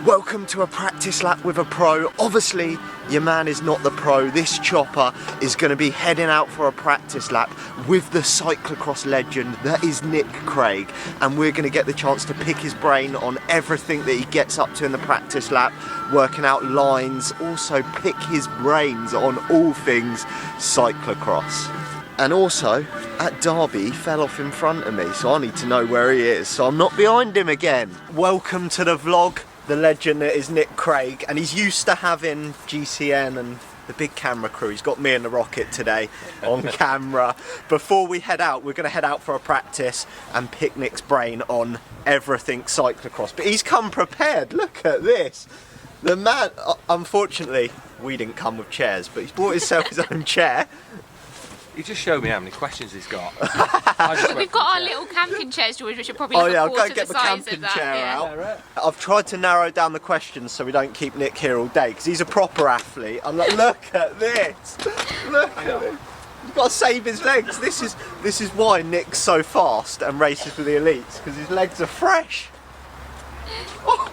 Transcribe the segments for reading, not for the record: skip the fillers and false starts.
Welcome to a practice lap with a pro. Obviously, your man is not the pro. This chopper is going to be heading out for a practice lap with the cyclocross legend that is Nick Craig, and we're going to get the chance to pick his brain on everything that he gets up to in the practice lap, working out lines, also pick his brains on all things cyclocross. And also, at Derby, he fell off in front of me, so I need to know where he is, so I'm not behind him again. Welcome to the vlog. The legend that is Nick Craig, and he's used to having GCN and the big camera crew. He's got me and the Rocket today on camera. Before we head out, we're going to head out for a practice and pick Nick's brain on everything cyclocross. But he's come prepared. Look at this. The man, unfortunately, we didn't come with chairs, but he's bought himself his own chair. He just showed me how many questions he's got. We've got our little camping chairs, George, which are probably I'll go get the camping chair out. Yeah, right. I've tried to narrow down the questions so we don't keep Nick here all day, because he's a proper athlete. I'm like, look at this. Look at this. He's got to save his legs. This is why Nick's so fast and races with the elites, because his legs are fresh. Oh.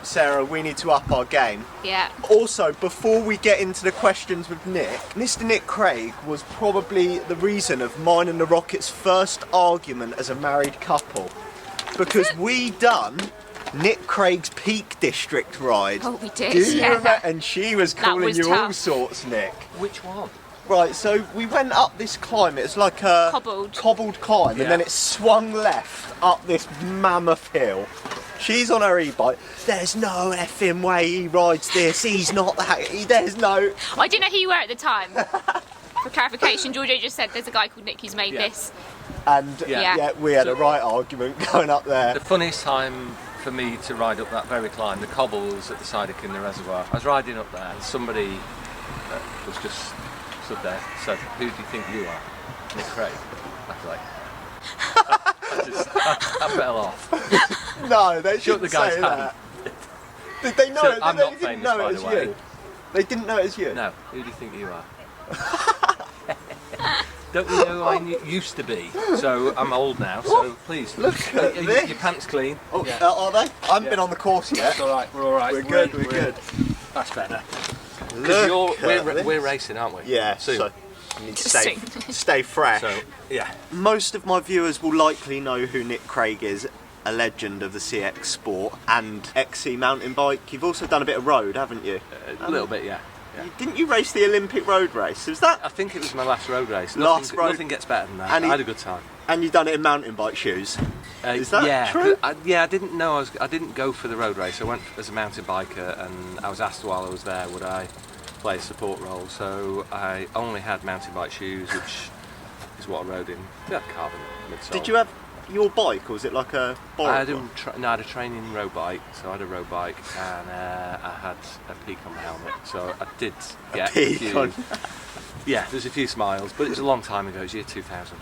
Sarah, we need to up our game. Yeah. Also, before we get into the questions with Nick, Mr. Nick Craig was probably the reason of mine and the Rocket's first argument as a married couple. Because we done Nick Craig's Peak District ride. Oh, we did, Do you yeah. remember? And she was calling you tough. all sorts, Nick. Which one? Right, so we went up this climb. It's like a cobbled climb, yeah. And then it swung left up this mammoth hill. She's on her e-bike. There's no effing way he rides this. He's not that. There's no. I didn't know who you were at the time. For clarification, Georgia just said there's a guy called Nick who's made this. And yeah, we had a right argument going up there. The funniest time for me to ride up that very climb, the cobbles at the side of Kinder Reservoir. I was riding up there and somebody was just stood there, said, "Who do you think you are?" Nick Craig. I was like, I fell off. No, they shook the shouldn't guy's say hand. that. Did they know So it? I'm They not didn't famous, know by it the as way. you. They didn't know it as you. No, who do you think you are? Don't you know I used to be? So I'm old now, so please. Look at this. Your pants clean? Oh, are they? I haven't been on the course yet. It's alright, we're alright. We're good. That's better. Look Because we're racing, aren't we? Yeah, soon. so you need to stay fresh. So, yeah. Most of my viewers will likely know who Nick Craig is, a legend of the CX sport and XC mountain bike. You've also done a bit of road, haven't you? A little bit, yeah. Didn't you race the Olympic road race? Was that? I think it was my last road race. Nothing gets better than that. And I had a good time. And you've done it in mountain bike shoes? Is that true? I didn't know I didn't go for the road race. I went as a mountain biker, and I was asked while I was there would I play a support role. So I only had mountain bike shoes, which is what I rode in. They had carbon midsole. Did you have your bike, or was it like a borrowed I one? had a training road bike, so I had a road bike, and I had a peak on the helmet, so I did get a few. Yeah, there's a few smiles, but it was a long time ago. It was year 2000.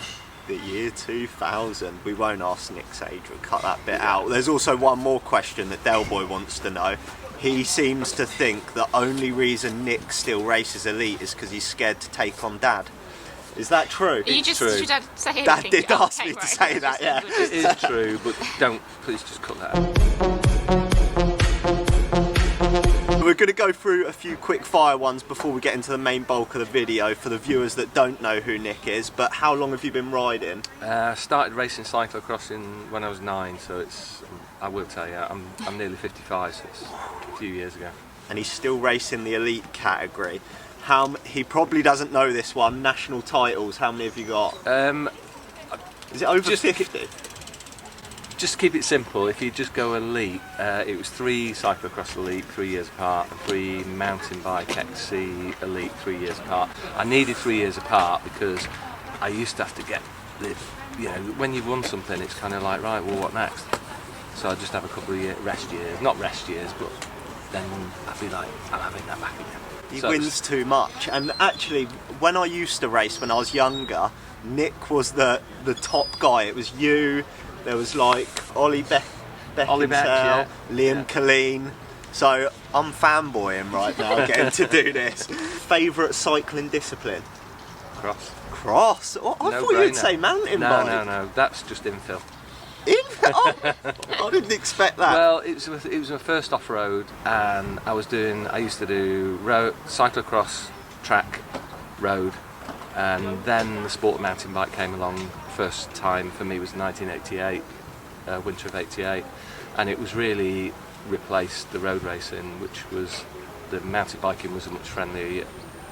The year 2000. We won't ask Nick's age, we'll cut that bit out. There's also one more question that Del Boy wants to know. He seems to think the only reason Nick still races elite is because he's scared to take on Dad. Is that true? Did Dad say anything? Dad did ask me to say that, yeah. It is true, but please just cut that out. We're going to go through a few quick fire ones before we get into the main bulk of the video for the viewers that don't know who Nick is. But how long have you been riding? I started racing cyclocross when I was 9, so I will tell you, I'm nearly 55, so it's a few years ago. And he's still racing the elite category. He probably doesn't know this one. National titles, how many have you got? Is it over 50? Just to keep it simple, if you just go elite, it was 3 cyclocross elite 3 years apart, and 3 mountain bike XC elite 3 years apart. I needed 3 years apart because I used to have to get when you've won something, it's kind of like, right, well, what next? So I just have a couple of rest years, not rest years, but then I'd be like, I'm having that back again. He wins too much. And actually, when I used to race when I was younger, Nick was the top guy. It was you, there was like Ollie Beckinsale, yeah. Liam Colleen. So I'm fanboying right now getting to do this. Favourite cycling discipline? Cross. Cross? Oh, I thought you'd say mountain bike. No, that's just infill. Oh, I didn't expect that. Well, it was my first off-road, and I used to do cyclocross, track, road, and then the sport of mountain bike came along. First time for me was 1988, winter of '88, and it was really replaced the road racing, which was the mountain biking was a much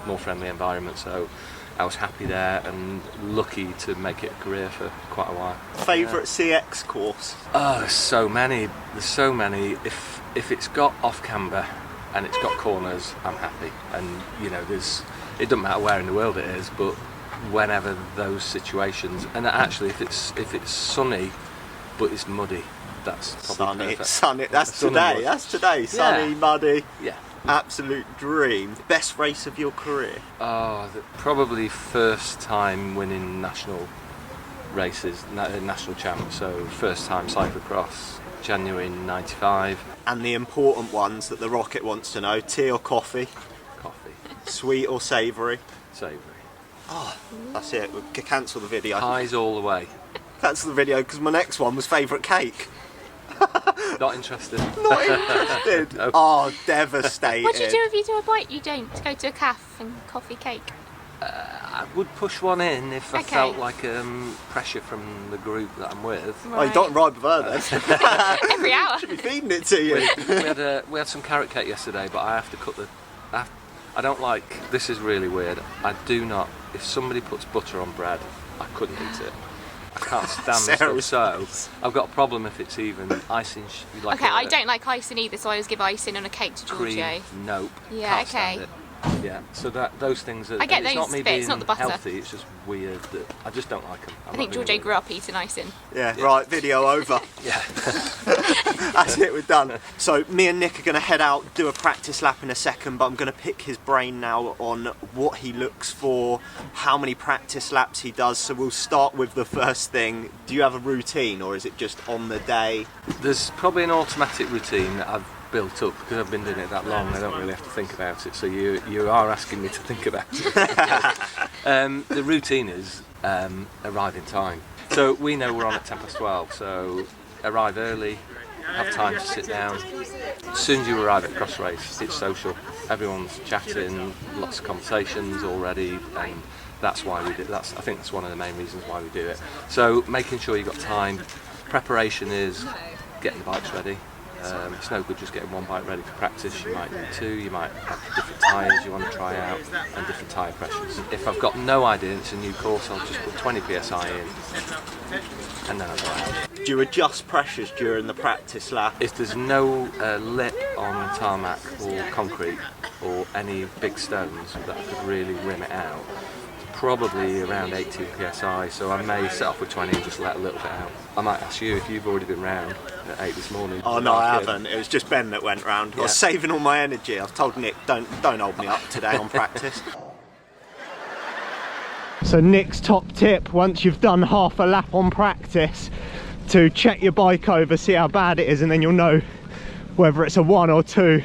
more friendly environment. So I was happy there and lucky to make it a career for quite a while. Favourite CX course? Oh, there's so many. If it's got off-camber and it's got corners, I'm happy. And you know, it doesn't matter where in the world it is, but whenever those situations, and actually if it's sunny but it's muddy, that's probably perfect. Sunny. That's today. Sunny, muddy. Yeah. Absolute dream. Best race of your career? Oh, probably first time winning national races, national champ. So first time cyclocross, January '95. And the important ones that the Rocket wants to know: tea or coffee? Coffee. Sweet or savoury? Savoury. Oh, that's it. We'll cancel the video. Pies all the way. Cancel the video because my next one was favourite cake. Not interested. Not interested. No. Oh, devastated. What do you do if you do a bite? You don't go to a cafe and coffee cake. I would push one in if I Okay. felt like pressure from the group that I'm with. Oh, you don't ride with her then. Every hour. Should be feeding it to you. we had some carrot cake yesterday, but I have to cut I don't like. This is really weird. I do not. If somebody puts butter on bread, I couldn't eat it. I can't stand the stuff. So I've got a problem if it's even icing. Okay, I don't like icing either, so I always give icing on a cake to cream. Giorgio. Nope. Yeah, Can't okay. stand it. Yeah, so those things are. I get and it's those not me bits, being not the butter. healthy. It's just weird that I just don't like them. I think Giorgio grew up eating icing. Yeah, right, video over. Yeah. That's it, we're done. So me and Nick are going to head out, do a practice lap in a second, but I'm going to pick his brain now on what he looks for, how many practice laps he does. So we'll start with the first thing. Do you have a routine, or is it just on the day? There's probably an automatic routine that I've built up because I've been doing it that long. I don't really have to think about it. So you are asking me to think about it. The routine is arrive in time. So we know we're on at 12:10. So arrive early, have time to sit down. As soon as you arrive at cross race, it's social. Everyone's chatting, lots of conversations already, and that's why we do. I think that's one of the main reasons why we do it. So making sure you've got time. Preparation is getting the bikes ready. It's no good just getting one bike ready for practice. You might need two, you might have different tyres you want to try out and different tyre pressures. If I've got no idea it's a new course, I'll just put 20 psi in and then I'll go out. Do you adjust pressures during the practice lap? If there's no lip on tarmac or concrete or any big stones that could really rim it out, probably around 18 psi, so I may set off with 20 and just let a little bit out. I might ask you if you've already been round at 8 this morning. Oh no, I haven't. It was just Ben that went round. I was saving all my energy. I've told Nick, don't hold me up today on practice. So Nick's top tip, once you've done half a lap on practice, to check your bike over, see how bad it is, and then you'll know whether it's a 1 or 2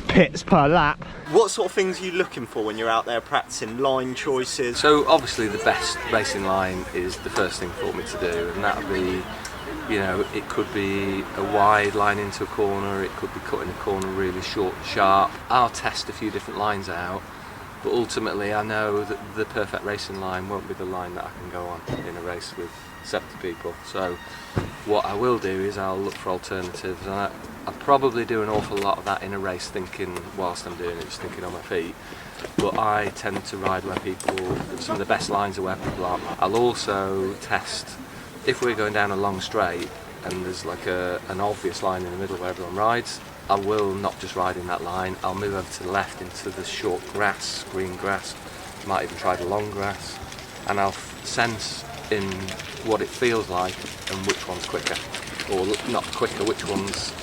pits per lap. What sort of things are you looking for when you're out there practicing? Line choices? So obviously the best racing line is the first thing for me to do, and that would be, you know, it could be a wide line into a corner, it could be cutting a corner really short and sharp. I'll test a few different lines out, but ultimately I know that the perfect racing line won't be the line that I can go on in a race with 70 people. So what I will do is I'll look for alternatives, and I probably do an awful lot of that in a race, thinking whilst I'm doing it, just thinking on my feet. But I tend to ride where some of the best lines are where people aren't. I'll also test, if we're going down a long straight and there's like an obvious line in the middle where everyone rides, I will not just ride in that line. I'll move over to the left into the short grass, green grass, might even try the long grass, and I'll sense in what it feels like and which one's quicker, or not quicker, which one's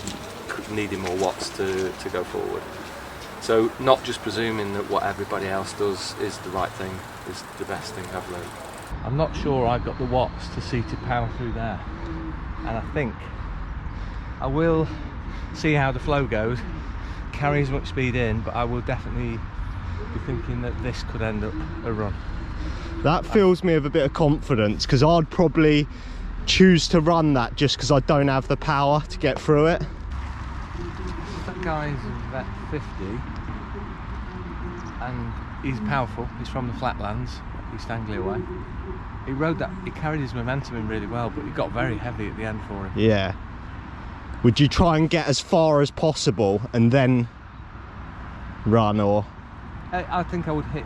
needing more watts to go forward. So not just presuming that what everybody else does is the right thing, is the best thing I've learned. I'm not sure I've got the watts to see to power through there, and I think I will see how the flow goes, carry as much speed in, but I will definitely be thinking that this could end up a run. That fills me with a bit of confidence, because I'd probably choose to run that just because I don't have the power to get through it. That guy's about 50 and he's powerful. He's from the flatlands, East Anglia way. He rode that, he carried his momentum in really well, but he got very heavy at the end for him. Yeah. Would you try and get as far as possible and then run, or? I think I would hit.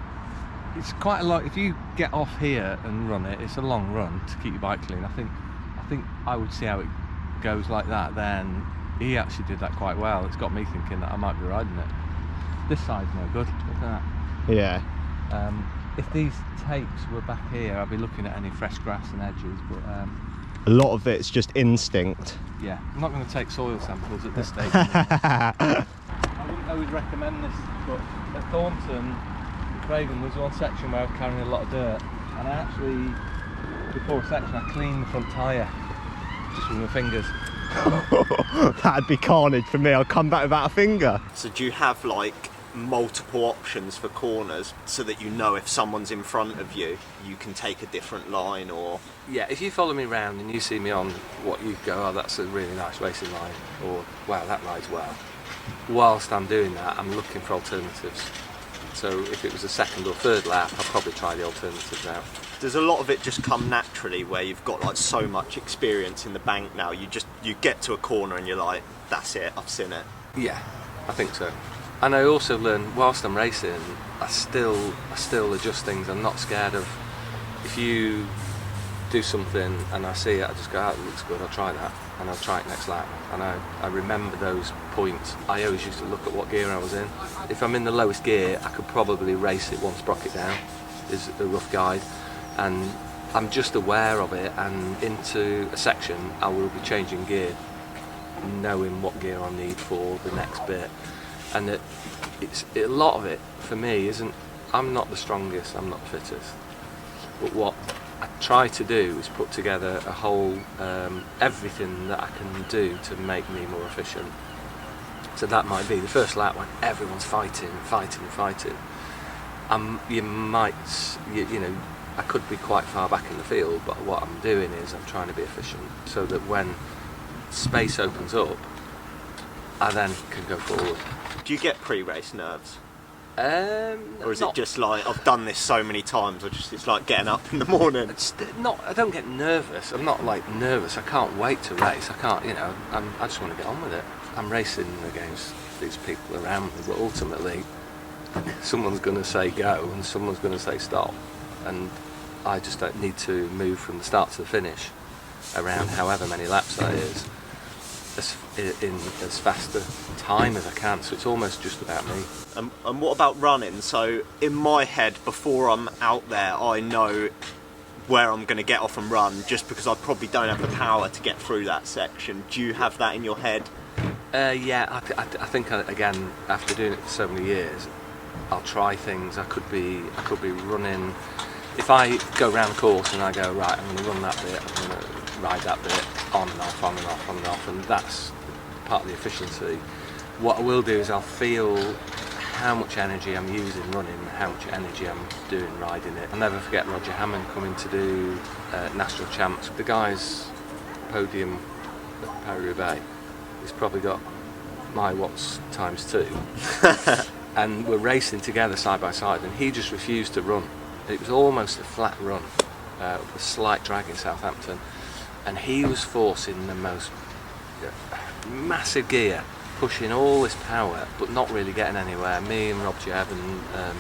It's quite a lot. If you get off here and run it, it's a long run to keep your bike clean. I think I would see how it goes like that. Then he actually did that quite well. It's got me thinking that I might be riding it. This side's no good. Look at that. Yeah. If these tapes were back here, I'd be looking at any fresh grass and edges. But a lot of it's just instinct. yeah, I'm not going to take soil samples at this stage. I wouldn't always recommend this, but at Thornton, Craven, was one section where I was carrying a lot of dirt, and I actually, before a section, I cleaned the front tyre just with my fingers. That'd be carnage for me. I'll come back without a finger. So do you have like multiple options for corners so that you know if someone's in front of you, you can take a different line? Or Yeah, if you follow me around and you see me on what you go, oh, that's a really nice racing line, or wow, that rides well. Whilst I'm doing that, I'm looking for alternatives. So if it was a second or third lap, I'll probably try the alternatives out. does a lot of it just come naturally where you've got like so much experience in the bank now, you get to a corner and you're like, that's it, I've seen it? Yeah, I think so. And I also learn whilst I'm racing, I still adjust things. I'm not scared of, if you do something and I see it, I just go, oh, it looks good, I'll try that, and I'll try it next lap. And I remember those points. I always used to look at what gear I was in. If I'm in the lowest gear, I could probably race it one sprocket down, is a rough guide. And I'm just aware of it, and into a section I will be changing gear, knowing what gear I need for the next bit. And a lot of it for me isn't, I'm not the strongest, I'm not the fittest, but what I try to do is put together a whole, everything that I can do to make me more efficient. So that might be the first lap when everyone's fighting. You know, I could be quite far back in the field, but what I'm doing is I'm trying to be efficient so that when space opens up, I then can go forward. Do you get pre-race nerves? Or is Not- it just like, I've done this so many times, or just it's like getting up in the morning? I don't get nervous. I'm not like nervous. I can't wait to race. I can't, you know, I just want to get on with it. I'm racing against these people around me, but ultimately someone's going to say go and someone's going to say stop, and I just don't need to move from the start to the finish around however many laps that is in as fast a time as I can, so it's almost just about me. And what about running? So in my head, before I'm out there, I know where I'm going to get off and run, just because I probably don't have the power to get through that section. Do you have that in your head? Yeah, I think again, after doing it for so many years, I'll try things. I could be running. If I go around the course and I go, right, I'm going to run that bit, I'm going to ride that bit on and off, on and off, on and off, and that's part of the efficiency. What I will do is I'll feel how much energy I'm using running, how much energy I'm doing riding it. I'll never forget Roger Hammond coming to do National Champs. The guy's podium at Paris-Roubaix, he's probably got my watts times 2. And we're racing together side by side, and he just refused to run. It was almost a flat run, with a slight drag in Southampton, and he was forcing the most massive gear, pushing all this power, but not really getting anywhere. Me and Rob Jebb and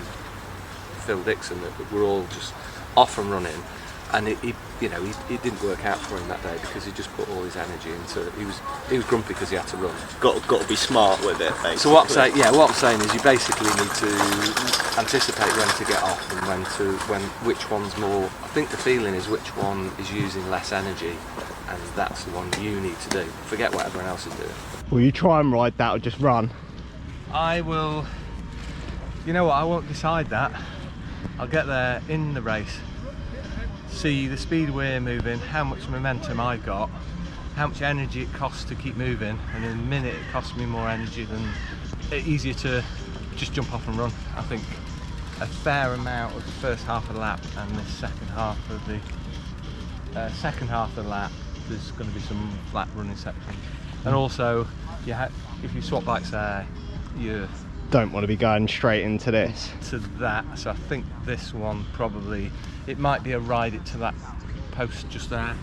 Phil Dixon, were all just off and running, and it didn't work out for him that day because he just put all his energy into it. He was grumpy because he had to run. Got to be smart with it, basically. So what I'm saying is you basically need to anticipate when to get off and which one's more. I think the feeling is which one is using less energy, and that's the one you need to do. Forget what everyone else is doing. Will you try and ride that or just run? I will. You know what? I won't decide that. I'll get there in the race, see the speed we're moving, how much momentum I've got, how much energy it costs to keep moving, and in a minute it costs me more energy than easier to just jump off and run. I think a fair amount of the first half of the lap and the second half of the lap there's going to be some flat running sections. And also, if you swap bikes there, you don't want to be going straight into this. To that, so I think this one probably, it might be a ride it to that post just there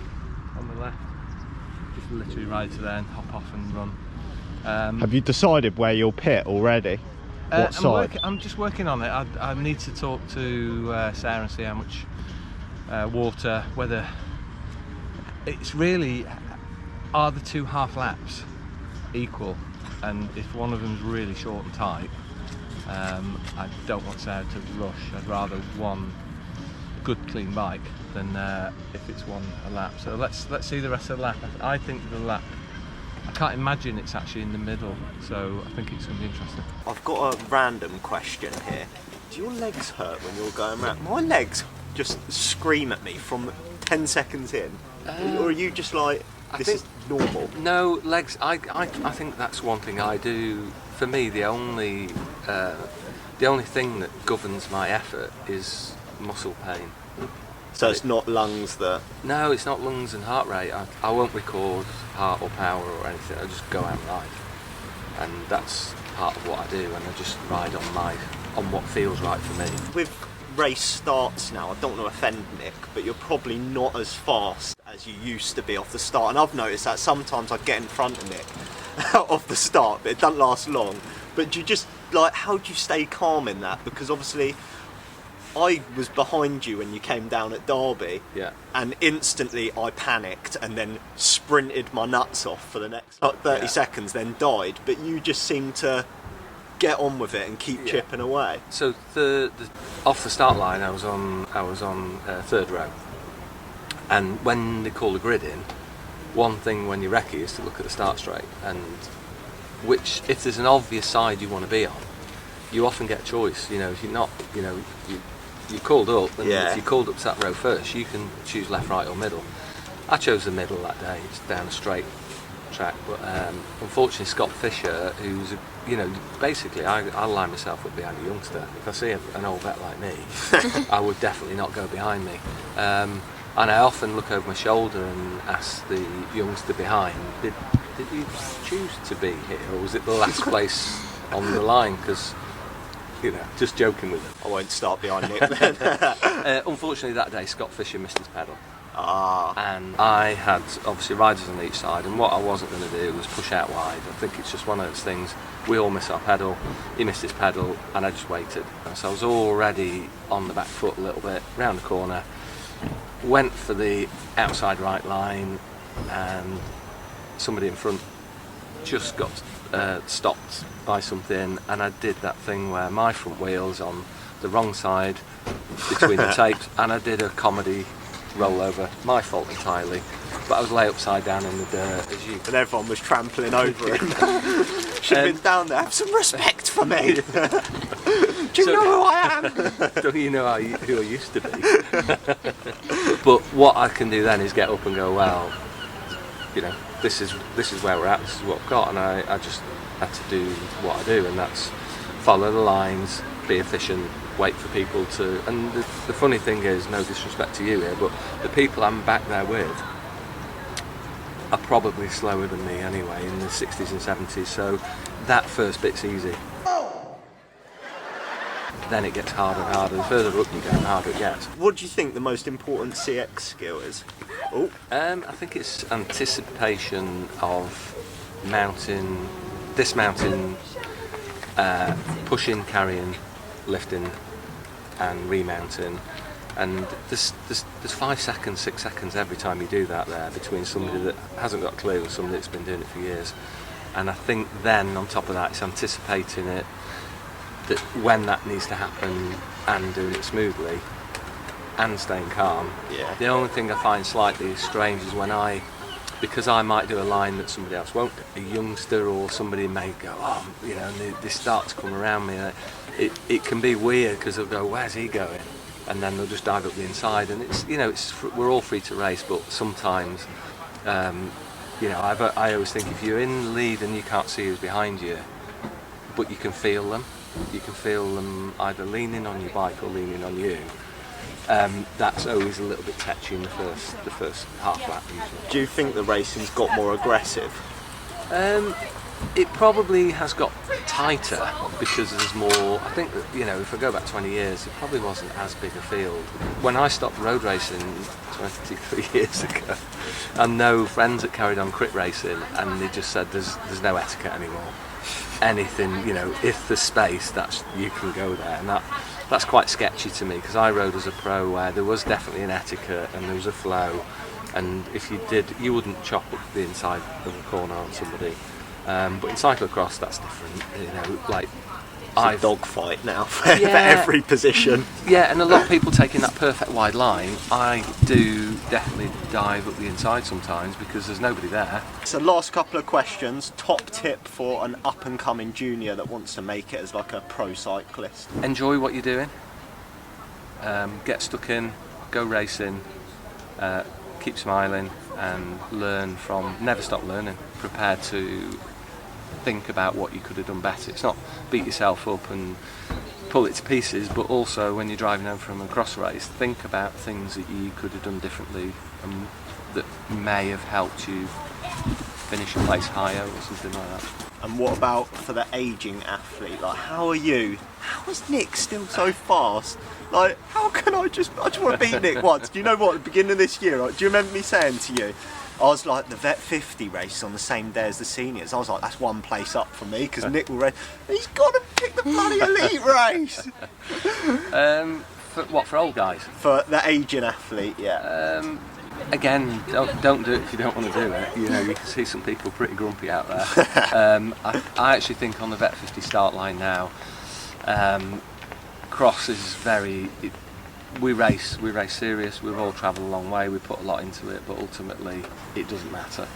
on the left. Just literally ride to there and hop off and run. Have you decided where you'll pit already? What side? I'm just working on it. I need to talk to Sarah and see how much water, whether it's really, are the 2 half laps equal, and if one of them's really short and tight, I don't want Sarah to rush. I'd rather one good clean bike than if it's one a lap. So let's see the rest of the lap. I think the lap, I can't imagine it's actually in the middle, so I think it's going to be interesting. I've got a random question here. Do your legs hurt when you're going around? My legs just scream at me from 10 seconds in. Or are you just like, this is normal? No, legs, I think that's one thing I do. For me, the only thing that governs my effort is muscle pain. So it's not lungs that... No, it's not lungs and heart rate. I won't record heart or power or anything. I just go out and ride, and that's part of what I do. And I just ride on what feels right for me. With race starts now, I don't want to offend Nick, but you're probably not as fast as you used to be off the start. And I've noticed that sometimes I get in front of Nick off the start, but it doesn't last long. But do you just, like, how do you stay calm in that? Because obviously I was behind you when you came down at Derby, yeah, and instantly I panicked and then sprinted my nuts off for the next 30 seconds, then died. But you just seemed to get on with it and keep chipping away. So the off the start line, I was on third row, and when they call the grid in, one thing when you recce is to look at the start straight, and which, if there's an obvious side you want to be on, you often get a choice. You know, if you're not, you know, you're called up, and if you're called up to that row first, you can choose left, right or middle. I chose the middle that day. It's down a straight track, but unfortunately Scott Fisher, who's, you know, basically I line myself up behind a youngster. If I see an old vet like me, I would definitely not go behind me. And I often look over my shoulder and ask the youngster behind, did you choose to be here, or was it the last place on the line? Because, you know, just joking with him. I won't start behind Nick then. Unfortunately that day Scott Fisher missed his pedal. Ah. And I had obviously riders on each side, and what I wasn't going to do was push out wide. I think it's just one of those things, we all miss our pedal, he missed his pedal, and I just waited. So I was already on the back foot a little bit, round the corner, went for the outside right line, and somebody in front just got stopped by something, and I did that thing where my front wheel's on the wrong side between the tapes, and I did a comedy rollover, my fault entirely, but I was lay upside down in the dirt as you. And everyone was trampling over him. Should have been down there. Have some respect for me. Do you know who I am? Don't you know who I used to be? But what I can do then is get up and go, well, you know, this is where we're at, this is what I've got, and I just had to do what I do, and that's follow the lines, be efficient, wait for people to, and the funny thing is, no disrespect to you here, but the people I'm back there with are probably slower than me anyway, in the 60s and 70s, so that first bit's easy. Then it gets harder and harder. The further up you go, the harder it gets. What do you think the most important CX skill is? Oh, I think it's anticipation of mounting, dismounting, pushing, carrying, lifting, and remounting. And there's 5 seconds, 6 seconds every time you do that there between somebody that hasn't got a clue and somebody that's been doing it for years. And I think then on top of that, it's anticipating it, that when that needs to happen and doing it smoothly and staying calm. Yeah. The only thing I find slightly strange is when because I might do a line that somebody else won't, a youngster or somebody may go, oh, you know, and they start to come around me. It can be weird because they'll go, where's he going? And then they'll just dive up the inside, and it's, you know, we're all free to race, but sometimes, you know, I always think if you're in the lead and you can't see who's behind you, but you can feel them either leaning on your bike or leaning on you, that's always a little bit touchy in the first half lap usually. Do you think the racing's got more aggressive? It probably has got tighter because there's more. I think that, you know, if I go back 20 years, it probably wasn't as big a field. When I stopped road racing 23 years ago, I know friends that carried on crit racing, and they just said there's no etiquette anymore. Anything, you know, if there's space, you can go there, and that's quite sketchy to me, because I rode as a pro where there was definitely an etiquette and there was a flow, and if you did, you wouldn't chop up the inside of a corner on somebody. But in cyclocross, that's different. You know, like It's a dogfight now for every position. Yeah, and a lot of people taking that perfect wide line. I do definitely dive up the inside sometimes because there's nobody there. So last couple of questions. Top tip for an up and coming junior that wants to make it as like a pro cyclist. Enjoy what you're doing. Get stuck in. Go racing. Keep smiling and learn from. Never stop learning. Prepare to think about what you could have done better. It's not beat yourself up and pull it to pieces, but also when you're driving home from a cross race, think about things that you could have done differently and that may have helped you finish a place higher or something like that. And what about for the ageing athlete? Like, how are you? How is Nick still so fast? Like, how can I just want to beat Nick once. Do you know what, at the beginning of this year, right, do you remember me saying to you, I was like, the Vet 50 race on the same day as the seniors. I was like, that's one place up for me because Nick will race. He's got to pick the bloody elite race. For old guys? For the ageing athlete, yeah. Again, don't do it if you don't want to do it. You know, you can see some people pretty grumpy out there. I actually think on the Vet 50 start line now, cross is very. We race serious. We've all travelled a long way. We put a lot into it, but ultimately, it doesn't matter.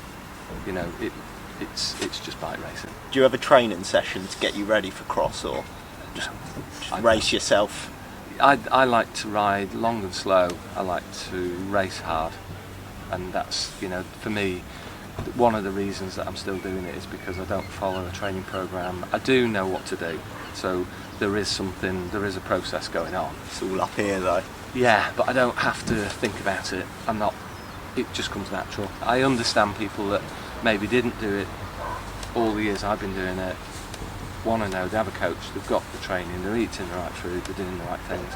You know, it's just bike racing. Do you have a training session to get you ready for cross, or just race yourself? I like to ride long and slow. I like to race hard, and that's, you know, for me, one of the reasons that I'm still doing it is because I don't follow a training program. I do know what to do, so there is a process going on. It's all up here though. Yeah, but I don't have to think about it. It just comes natural. I understand people that maybe didn't do it all the years I've been doing it, want to know, they have a coach, they've got the training, they're eating the right food, they're doing the right things.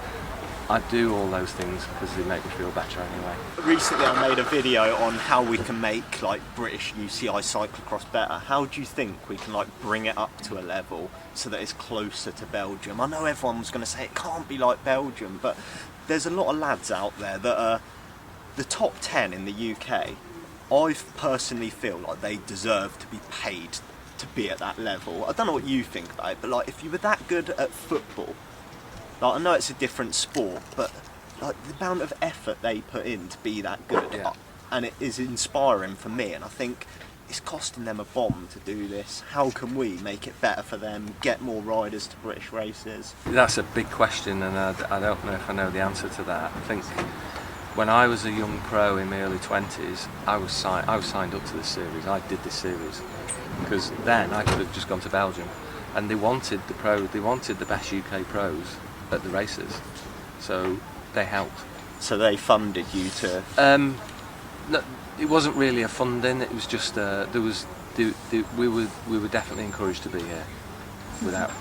I do all those things because they make me feel better anyway. Recently I made a video on how we can make like British UCI cyclocross better. How do you think we can like bring it up to a level so that it's closer to Belgium? I know everyone's going to say it can't be like Belgium, but there's a lot of lads out there that are the top 10 in the UK. I personally feel like they deserve to be paid to be at that level. I don't know what you think about it, but like if you were that good at football, like I know it's a different sport, but like the amount of effort they put in to be that good, and it is inspiring for me, and I think it's costing them a bomb to do this. How can we make it better for them, get more riders to British races? That's a big question, and I don't know if I know the answer to that. I think when I was a young pro in my early 20s, I was signed up to this series. I did this series because then I could have just gone to Belgium, and they wanted the best UK pros at the races, so they helped. So they funded you to? No, it wasn't really a funding. It was just we were definitely encouraged to be here, without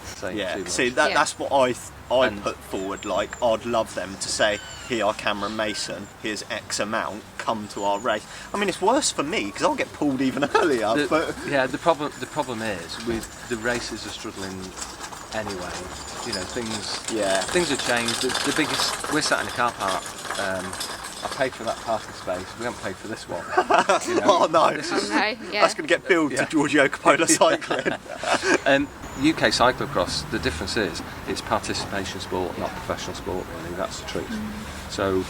saying too much. See, that's what I put forward. Like, I'd love them to say, here, Cameron Mason, here's X amount, come to our race. I mean, it's worse for me because I'll get pulled even earlier. The problem is with the races are struggling anyway. You know, things have changed. The biggest, we're sat in a car park. I paid for that parking space. We haven't paid for this one. You know, oh no! That's going to get billed to Giorgio Coppola Cycling. UK cyclocross, the difference is it's participation sport, not professional sport. Really, that's the truth. So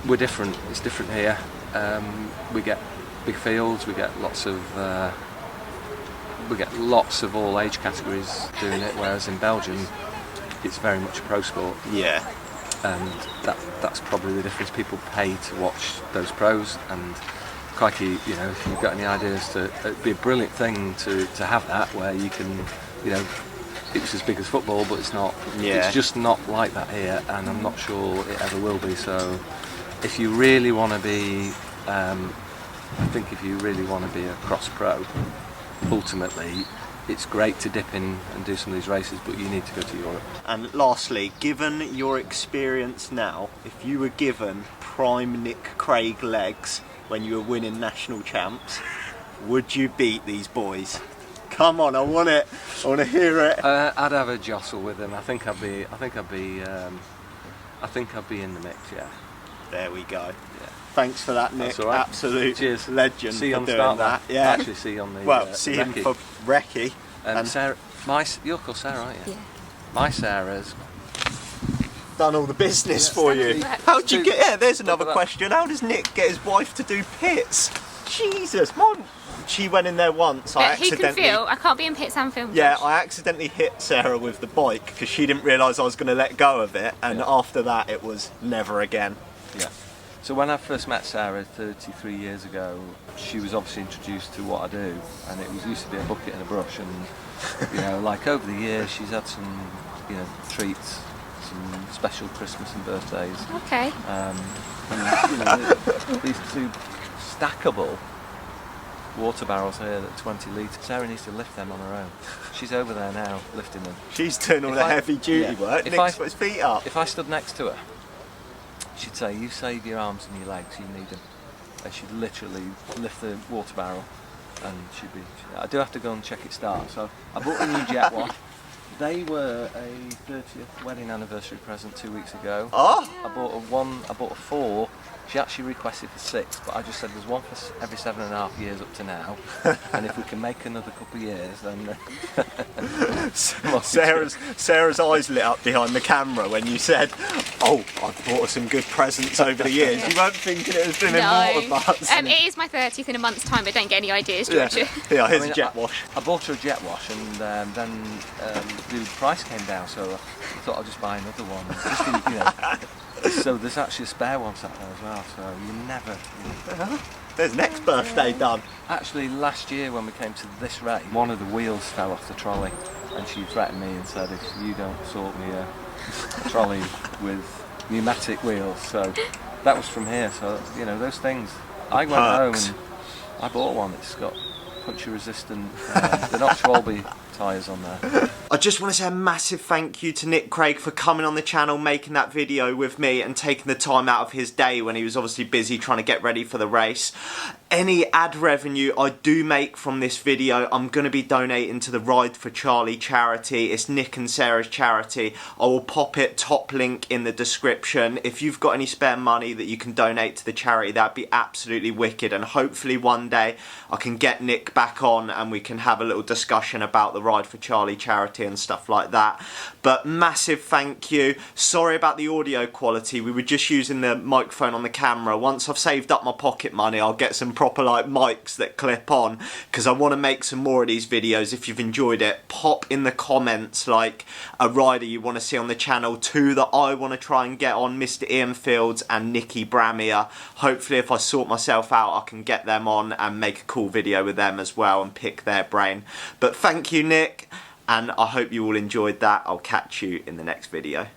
we're different. It's different here. We get big fields. We get lots of all age categories doing it. Whereas in Belgium, it's very much a pro sport. Yeah. And that's probably the difference. People pay to watch those pros, and crikey, you know, if you've got any ideas, it'd be a brilliant thing to have that, where you can, you know, it's as big as football, but it's not. Yeah. It's just not like that here, and I'm not sure it ever will be. So, if you really want to be, I think if you really want to be a cross pro, ultimately, it's great to dip in and do some of these races, but you need to go to Europe. And lastly, given your experience now, if you were given prime Nick Craig legs when you were winning national champs, would you beat these boys? Come on, I want it. I want to hear it. I'd have a jostle with them. I think I'd be in the mix. Yeah. There we go. Yeah. Thanks for that, Nick. That's all right. Absolute Cheers. legend See you for on the doing start that. line. Yeah. Actually, see you on the. Well, see him recce. for recce. And Sarah, you're called Sarah, aren't you? Yeah. My Sarah's. Done all the business Yeah. for you. How'd you get? Yeah, there's another that. question. How does Nick get his wife to do pits? Jesus, she went in there once. I But he can accidentally. feel. I can't be in pits and film. Yeah, Josh. I accidentally hit Sarah with the bike because she didn't realise I was going to let go of it, and after that, it was never again. Yeah. So when I first met Sarah 33 years ago, she was obviously introduced to what I do, and it was used to be a bucket and a brush, and you know, like over the years, she's had some, you know, treats, some special Christmas and birthdays. Okay. And you know, these two stackable water barrels here that 20 litres. Sarah needs to lift them on her own. She's over there now lifting them. She's doing all If the I- heavy duty yeah. work. If Nick's I- put his feet up. If I stood next to her, she'd say, "You save your arms and your legs, you need them." And she'd literally lift the water barrel, and she'd be. I do have to go and check it start. So I bought a new jet wash. They were a 30th wedding anniversary present 2 weeks ago. Oh, I bought a 4. She actually requested for 6, but I just said there's one for every 7.5 years up to now, and if we can make another couple of years, then. Sarah's eyes lit up behind the camera when you said, "Oh, I've bought her some good presents over the years." You weren't thinking it was been in water baths. It is my 30th in a month's time, but don't get any ideas, Yeah, Georgia. yeah, here's I mean, a jet wash. I bought her a jet wash, and then the price came down, so I thought I'd just buy another one. Just in, you know, so there's actually a spare one sat there as well. So you never. There's next birthday done. Actually, last year when we came to this race, one of the wheels fell off the trolley, and she threatened me and said, "If you don't sort me a trolley with pneumatic wheels," so that was from here. So you know those things. I went home perks. and I bought one. It's got puncture resistant. They're not Torbay tyres on there. I just want to say a massive thank you to Nick Craig for coming on the channel, making that video with me and taking the time out of his day when he was obviously busy trying to get ready for the race. Any ad revenue I do make from this video, I'm going to be donating to the Ride for Charlie charity. It's Nick and Sarah's charity. I will pop it, top link in the description. If you've got any spare money that you can donate to the charity, that'd be absolutely wicked. And hopefully one day I can get Nick back on and we can have a little discussion about the Ride for Charlie charity and stuff like that. But massive thank you. Sorry about the audio quality. We were just using the microphone on the camera. Once I've saved up my pocket money, I'll get some proper like mics that clip on, because I want to make some more of these videos. If you've enjoyed it, pop in the comments like a rider you want to see on the channel, 2 that I want to try and get on, Mr. Ian Fields and Nikki Bramia. Hopefully if I sort myself out I can get them on and make a cool video with them as well and pick their brain. But thank you, Nick, and I hope you all enjoyed that. I'll catch you in the next video.